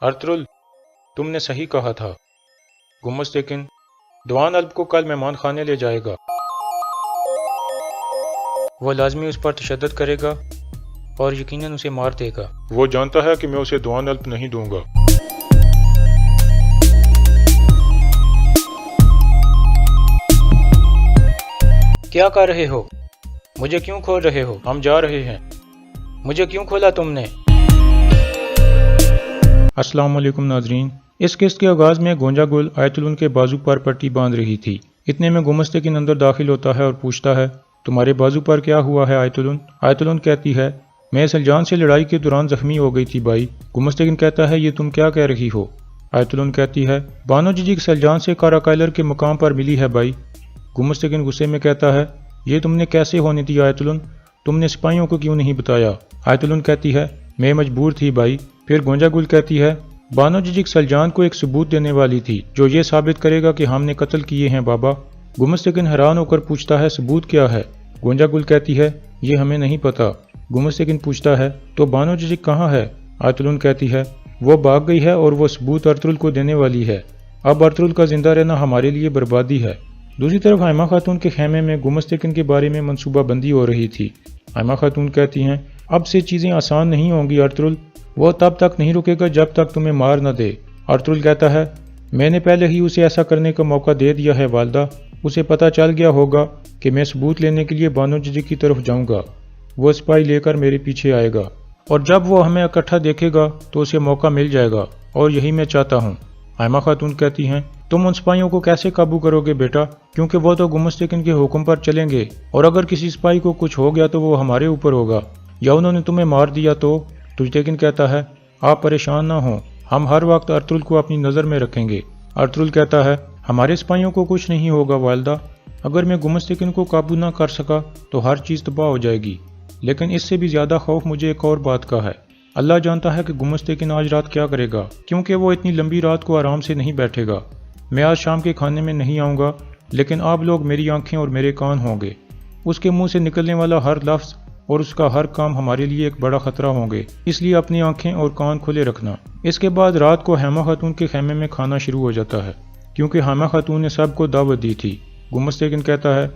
अर्तुल, तुमने सही कहा था। गुमस्तकिन दवान अल्प को कल मेहमान खाने ले जाएगा। वो लाजमी उस पर तशद्दुद करेगा और यकीनन उसे मार देगा। वो जानता है कि मैं उसे दवान अल्प नहीं दूंगा। क्या कर रहे हो? मुझे क्यों खोल रहे हो? हम जा रहे हैं। मुझे क्यों खोला तुमने? अस्सलाम वालेकुम नाजरीन। इस किस्त के आगाज़ में गोंजा गुल आयतुल के बाजू पर पट्टी बांध रही थी। इतने में गुमस्तकिन अंदर दाखिल होता है और पूछता है, तुम्हारे बाजू पर क्या हुआ है आयतुल? आयतुल कहती है, मैं सलजान से लड़ाई के दौरान जख्मी हो गई थी भाई। गुमस्तकिन कहता है, ये तुम क्या कह रही हो? आयतुल कहती है, बानो जीजी सलजान से काराकाइलर के मुकाम पर मिली है भाई। गुमस्तकिन गुस्से में कहता है, ये तुमने कैसे होने दिया आयतुल? तुमने सिपाहियों को क्यों नहीं बताया? आयतुल कहती है, मैं मजबूर थी भाई। फिर गोंजा गुल कहती है, बानो जीजी सलजान को एक सबूत देने वाली थी जो ये साबित करेगा कि हमने कत्ल किए हैं बाबा। गुमस्तकिन हैरान होकर पूछता है, सबूत क्या है? गोंजा गुल कहती है, ये हमें नहीं पता। गुमस्तकिन पूछता है, तो बानो जीजी कहाँ है? आयतुल कहती है, वो भाग गई है और वो सबूत अर्तुल को देने वाली है। अब अर्तुल का जिंदा रहना हमारे लिए बर्बादी है। दूसरी तरफ हाइमा खातून के खेमे में गुमस्तकिन के बारे में मनसूबा बंदी हो रही थी। हाइमा खातून कहती हैं, अब से चीज़ें आसान नहीं होंगी अर्तुल। वो तब तक नहीं रुकेगा जब तक तुम्हें मार न दे। अर्तुल कहता है, मैंने पहले ही उसे ऐसा करने का मौका दे दिया है वालदा। उसे पता चल गया होगा कि मैं सबूत लेने के लिए बानो जीजी की तरफ जाऊंगा। वो सिपाही लेकर मेरे पीछे आएगा और जब वो हमें इकट्ठा देखेगा तो उसे मौका मिल जाएगा और यही मैं चाहता हूँ। हाइमा खातून कहती हैं, तुम उन सिपाहियों को कैसे काबू करोगे बेटा? क्योंकि वो तो गुमस्तकिन के हुक्म पर चलेंगे और अगर किसी सिपाही को कुछ हो गया तो वो हमारे ऊपर होगा या उन्होंने तुम्हें मार दिया तो। तुजतेकिन कहता है, आप परेशान ना हो, हम हर वक्त अर्तुल को अपनी नज़र में रखेंगे। अर्तुल कहता है, हमारे सिपाहियों को कुछ नहीं होगा वालदा। अगर मैं गुमस्तकिन को काबू ना कर सका तो हर चीज़ तबाह हो जाएगी। लेकिन इससे भी ज़्यादा खौफ मुझे एक और बात का है। अल्लाह जानता है कि गुमस्तकिन आज रात क्या करेगा, क्योंकि वो इतनी लंबी रात को आराम से नहीं बैठेगा। मैं आज शाम के खाने में नहीं आऊँगा, लेकिन आप लोग मेरी आंखें और मेरे कान होंगे। उसके मुंह से निकलने वाला हर लफ्ज़ और उसका हर काम हमारे लिए एक बड़ा खतरा होंगे, इसलिए अपनी आंखें और कान खुले रखना। इसके बाद रात को हाइमा खातून के खेमे में खाना शुरू हो जाता है, क्योंकि हाइमा खातून ने सबको दावत दी थी। गुमस्तकिन कहता है,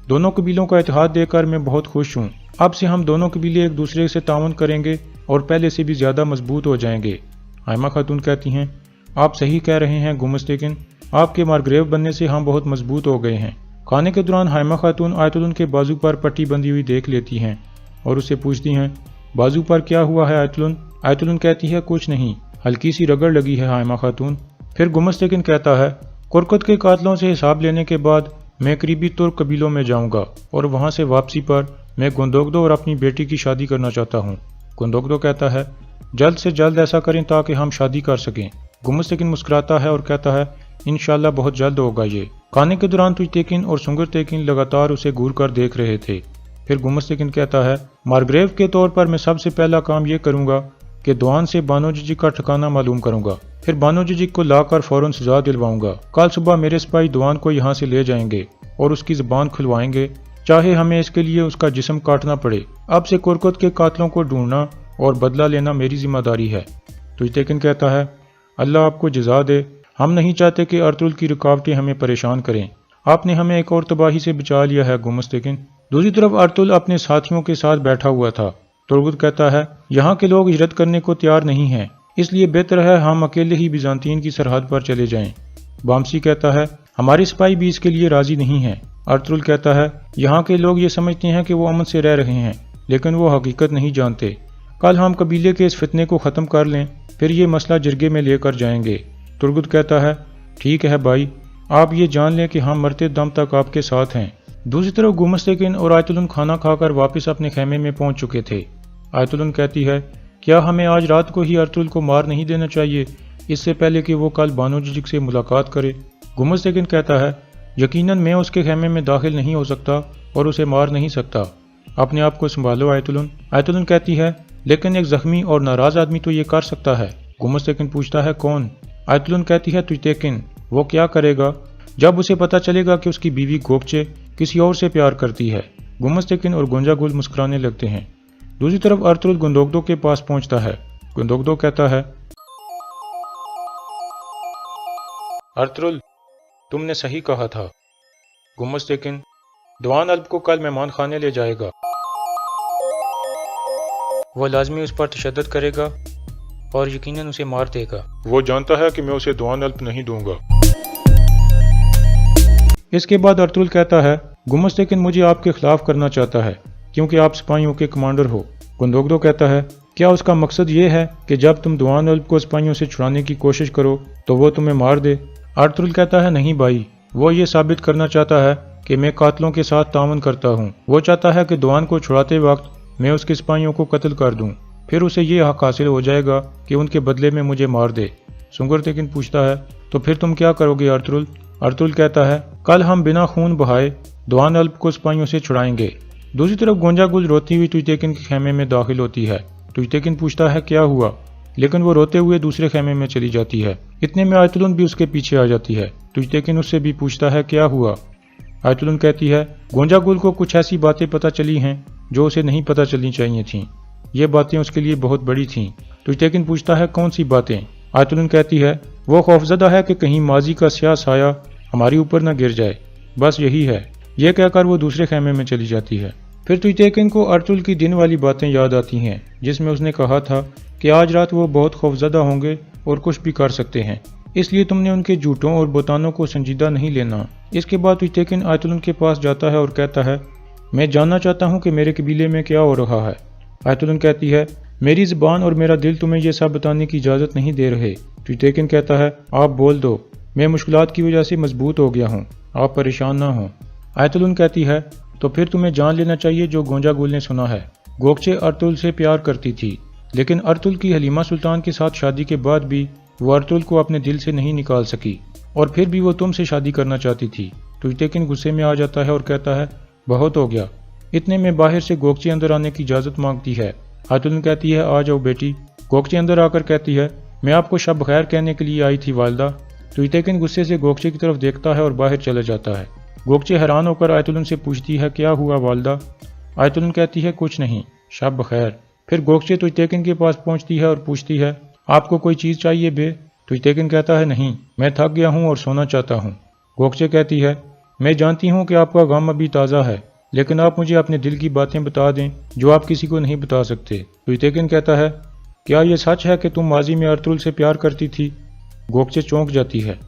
दोनों कबीलों का इत्तेहाद देकर मैं बहुत खुश हूँ। अब से हम दोनों कबीले एक दूसरे से ताउन करेंगे और पहले से भी ज़्यादा मजबूत हो जाएंगे। हाइमा खातून कहती हैं, आप सही कह रहे हैं गुमस्तकिन, आपके मारग्रेव बनने से हम बहुत मजबूत हो गए हैं। खाने के दौरान हाइमा खातून आयतुल के बाजू पर पट्टी बंधी हुई देख लेती हैं और उससे पूछती हैं, बाजू पर क्या हुआ है आयतुल? आयतुल कहती है, कुछ नहीं, हल्की सी रगड़ लगी है हाइमा खातून। फिर गुमस्तकिन कहता है, कुरकत के कातलों से हिसाब लेने के बाद मैं करीबी तुर्क कबीलों में जाऊंगा और वहां से वापसी पर मैं गुंदोगदो और अपनी बेटी की शादी करना चाहता हूँ। गुंदोगदो कहता है, जल्द से जल्द ऐसा करें ताकि हम शादी कर सकें। गुमस्तकिन मुस्कुराता है और कहता है, इंशाल्लाह बहुत जल्द होगा ये। खाने के दौरान तुजतेकिन और सुंगरतेकिन लगातार उसे घूर कर देख रहे थे। फिर गुमस्तकिन कहता है, मारग्रेव के तौर पर मैं सबसे पहला काम ये करूंगा कि दवान से बानो जीजी का ठिकाना मालूम करूंगा। फिर बानो जीजी को लाकर फौरन सजा दिलवाऊंगा। कल सुबह मेरे सिपाही दवान को यहाँ से ले जाएंगे और उसकी जुबान खुलवाएंगे, चाहे हमें इसके लिए उसका जिस्म काटना पड़े। अब से कुरकत के कातलों को ढूंढना और बदला लेना मेरी जिम्मेदारी है। तुजतेकिन कहता है, अल्लाह आपको जज़ा दे। हम नहीं चाहते कि अर्तुल की रुकावटें हमें परेशान करें। आपने हमें एक और तबाही से बचा लिया है गुमस्तकिन। दूसरी तरफ अर्तुल अपने साथियों के साथ बैठा हुआ था। तुर्गुत कहता है, यहाँ के लोग हिजरत करने को तैयार नहीं हैं, इसलिए बेहतर है हम अकेले ही बिजांतीन की सरहद पर चले जाएं। बामसी कहता है, हमारे सिपाही भी इसके लिए राजी नहीं हैं। अर्तुल कहता है, यहाँ के लोग ये समझते हैं कि वो अमन से रह रहे हैं, लेकिन वो हकीकत नहीं जानते। कल हम कबीले के इस फितने को ख़त्म कर लें, फिर ये मसला जिरगे में लेकर जाएंगे। तुर्गुत कहता है, ठीक है भाई, आप ये जान लें कि हम मरते दम तक आपके साथ हैं। दूसरी तरफ गुमस्तकिन और आयतुल खाना खाकर वापस अपने खेमे में पहुंच चुके थे। आयतुल कहती है, क्या हमें आज रात को ही अर्तुल को मार नहीं देना चाहिए, इससे पहले कि वो कल बानो जीजी से मुलाकात करे? गुमस्तकिन कहता है, यकीनन मैं उसके खेमे में दाखिल नहीं हो सकता और उसे मार नहीं सकता। अपने आप को संभालो आयतुल। आयतुल कहती है, लेकिन एक जख्मी और नाराज आदमी तो ये कर सकता है। गुमस्तकिन पूछता है, कौन? आयतुल कहती है, तुजतेकिन। वो क्या करेगा? जब उसे पता चलेगा कि उसकी बीवी गोपचे किसी और से प्यार करती है। गुमस्तकिन और गोंजा गुल मुस्कुराने लगते हैं। दूसरी तरफ अर्तुल गुंदोगदो के पास पहुंचता है। गुंदोगदो कहता है, अर्तुल, तुमने सही कहा था। गुम्मस्तेकिन दवान अल्प को कल मेहमान खाने ले जाएगा। वो लाजमी उस पर तशद्दुद करेगा और यकीनन उसे मार देगा। वो जानता है कि मैं उसे दवान अल्प नहीं दूंगा। इसके बाद अर्तुल कहता है, गुम्मस्तेकिन मुझे आपके खिलाफ करना चाहता है क्योंकि आप सिपाहियों के कमांडर हो। गुंदोगदो कहता है, क्या उसका मकसद ये है कि जब तुम दवान अल्प को सिपाहियों से छुड़ाने की कोशिश करो तो वो तुम्हें मार दे? अर्तुल कहता है, नहीं भाई, वो ये साबित करना चाहता है कि मैं कातलों के साथ तावन करता हूँ। वो चाहता है कि दवान को छुड़ाते वक्त मैं उसके सिपाहियों को कत्ल कर दूँ, फिर उसे ये हक हासिल हो जाएगा कि उनके बदले में मुझे मार दे। सुंगरतेकिन पूछता है, तो फिर तुम क्या करोगे अर्तुल? अर्तुल कहता है, कल हम बिना खून बहाए दवान अल्प को सिपाहियों से छुड़ाएंगे। दूसरी तरफ गोंजा गुल रोती हुई तुइतेकिन के खेमे में दाखिल होती है। तुइतेकिन पूछता है, क्या हुआ? लेकिन वो रोते हुए दूसरे खेमे में चली जाती है। इतने में आयतुलन भी उसके पीछे आ जाती है। तुइतेकिन उससे भी पूछता है, क्या हुआ? आयतुलन कहती है, गोंजा गुल को कुछ ऐसी बातें पता चली हैं जो उसे नहीं पता चलनी चाहिए थीं। ये बातें उसके लिए बहुत बड़ी थीं। तुइतेकिन पूछता है, कौन सी बातें? आयतुलन कहती है, वो खौफजदा है कि कहीं माजी का स्याह साया हमारी ऊपर न गिर जाए। बस यही है। यह कहकर वो दूसरे खेमे में चली जाती है। फिर तुइतेकिन को अर्तुल की दिन वाली बातें याद आती हैं जिसमें उसने कहा था कि आज रात वो बहुत खौफजदा होंगे और कुछ भी कर सकते हैं, इसलिए तुमने उनके झूठों और बोतानों को संजीदा नहीं लेना। इसके बाद तुइतेकिन आयतुलन के पास जाता है और कहता है, मैं जानना चाहता हूँ कि मेरे कबीले में क्या हो रहा है। आयतुलन कहती है, मेरी ज़बान और मेरा दिल तुम्हें यह सब बताने की इजाज़त नहीं दे रहे। तुइतेकिन कहता है, आप बोल दो, मैं मुश्किलात की वजह से मजबूत हो गया हूँ, आप परेशान ना हों। आयतुलन कहती है, तो फिर तुम्हें जान लेना चाहिए जो गोंजा गुल ने सुना है। गोगचे अर्तुल से प्यार करती थी, लेकिन अर्तुल की हलीमा सुल्तान के साथ शादी के बाद भी वो अर्तुल को अपने दिल से नहीं निकाल सकी और फिर भी वो तुमसे शादी करना चाहती थी। तुइतेकिन गुस्से में आ जाता है और कहता है, बहुत हो गया। इतने में बाहर से गोगचे अंदर आने की इजाज़त मांगती है। आयतुलन कहती है, आ जाओ बेटी। गोगचे अंदर आकर कहती है, मैं आपको शब खैर कहने के लिए आई थी वालदा। तुइतेकिन गुस्से से गोगचे की तरफ देखता है और बाहर चला जाता है। गोगचे हैरान होकर आयतुलन से पूछती है, क्या हुआ वालदा? आयतुलन कहती है, कुछ नहीं, शब खैर। फिर गोगचे तुइतेकिन के पास पहुंचती है और पूछती है, आपको कोई चीज़ चाहिए बे? तुइतेकिन कहता है, नहीं, मैं थक गया हूँ और सोना चाहता हूँ। गोगचे कहती है, मैं जानती हूँ कि आपका गम अभी ताज़ा है, लेकिन आप मुझे अपने दिल की बातें बता दें जो आप किसी को नहीं बता सकते। तुइतेकिन कहता है, क्या ये सच है कि तुम माजी में अर्तुल से प्यार करती थी? गोगचे चौंक जाती है।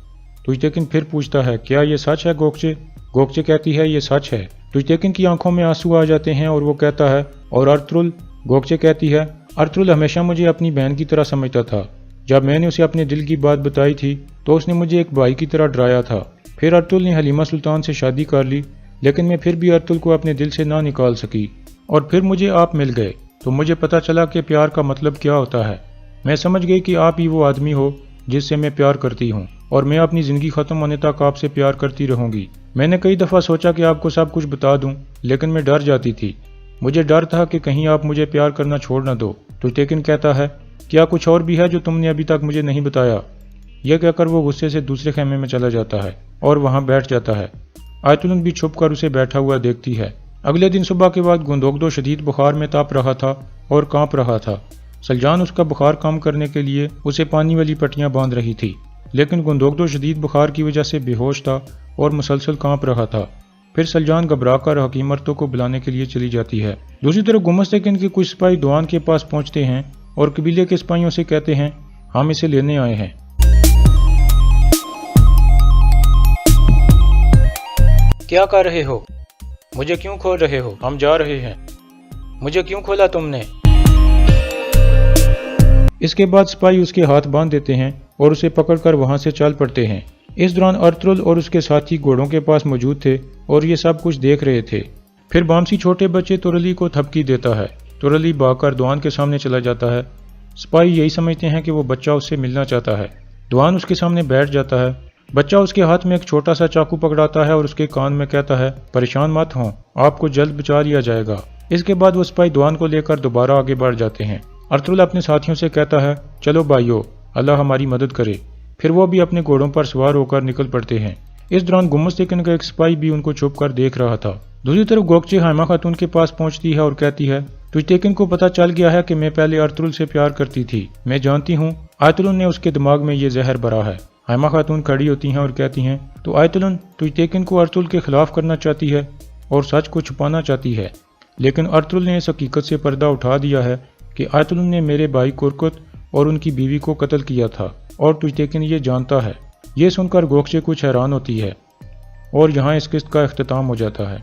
तुइतेकिन फिर पूछता है, क्या ये सच है गोगचे? गोगचे कहती है, ये सच है। तुइतेकिन की आंखों में आंसू आ जाते हैं और वो कहता है, और अर्तुल? गोगचे कहती है, अर्तुल हमेशा मुझे अपनी बहन की तरह समझता था। जब मैंने उसे अपने दिल की बात बताई थी तो उसने मुझे एक भाई की तरह डराया था। फिर अर्तुल ने हलीमा सुल्तान से शादी कर ली, लेकिन मैं फिर भी अर्तुल को अपने दिल से ना निकाल सकी। और फिर मुझे आप मिल गए तो मुझे पता चला कि प्यार का मतलब क्या होता है। मैं समझ गई कि आप ही वो आदमी हो जिससे मैं प्यार करती हूँ और मैं अपनी ज़िंदगी ख़त्म होने तक आपसे प्यार करती रहूँगी। मैंने कई दफ़ा सोचा कि आपको सब कुछ बता दूँ, लेकिन मैं डर जाती थी। मुझे डर था कि कहीं आप मुझे प्यार करना छोड़ न दो। तुइतेकिन कहता है, क्या कुछ और भी है जो तुमने अभी तक मुझे नहीं बताया? यह कहकर वो गुस्से से दूसरे खेमे में चला जाता है और वहाँ बैठ जाता है। आयतुलन भी छुप कर उसे बैठा हुआ देखती है। अगले दिन सुबह के बाद गुंदोगदो शदीद बुखार में तप रहा था और कांप रहा था। सलजान उसका बुखार कम करने के लिए उसे पानी वाली पट्टियां बांध रही थी, लेकिन गुंदोगदो शदीद बुखार की वजह से बेहोश था और मुसलसल कांप रहा था। फिर सलजान घबराकर हकीम अर्तो को बुलाने के लिए चली जाती है। दूसरी तरफ गुम्मस्तेकिन के कुछ सिपाही दवान के पास पहुंचते हैं और कबीले के सिपाहियों से कहते हैं, हम इसे लेने आए हैं। क्या कर रहे हो? मुझे क्यों खोल रहे हो? हम जा रहे हैं। मुझे क्यों खोला तुमने? इसके बाद सिपाही उसके हाथ बांध देते हैं और उसे पकड़कर वहां से चल पड़ते हैं। इस दौरान अर्तुल और उसके साथी घोड़ों के पास मौजूद थे और ये सब कुछ देख रहे थे। फिर बामसी छोटे बच्चे तुरली को थपकी देता है। तुरली भागकर दवान के सामने चला जाता है। सिपाही यही समझते हैं कि वो बच्चा उससे मिलना चाहता है। दवान उसके सामने बैठ जाता है। बच्चा उसके हाथ में एक छोटा सा चाकू पकड़ाता है और उसके कान में कहता है, परेशान मत हो, आपको जल्द बचा लिया जाएगा। इसके बाद वो सिपाही दवान को लेकर दोबारा आगे बढ़ जाते हैं। अर्तुल अपने साथियों से कहता है, चलो भाइयों, अल्लाह हमारी मदद करे। फिर वो भी अपने घोड़ों पर सवार होकर निकल पड़ते हैं। इस दौरान गुम्मस्तेकिन का एक सिपाही भी उनको छुप कर देख रहा था। दूसरी तरफ गोगचे हाइमा खातून के पास पहुंचती है और कहती है, तुइतेकिन को पता चल गया है कि मैं पहले अर्तुल से प्यार करती थी। मैं जानती हूँ आयतुलन ने उसके दिमाग में ये जहर भरा है। ہائمہ خاتون کھڑی ہوتی ہیں اور کہتی ہیں تو آیت الن تجتیکن کو ارطغرل کے خلاف کرنا چاہتی ہے اور سچ کو چھپانا چاہتی ہے، لیکن ارطغرل نے اس حقیقت سے پردہ اٹھا دیا ہے کہ آیت الن نے میرے بھائی کرکت اور ان کی بیوی کو قتل کیا تھا اور تجتیکن یہ جانتا ہے۔ یہ سن کر گوکچے کچھ حیران ہوتی ہے اور یہاں اس قسط کا اختتام ہو جاتا ہے۔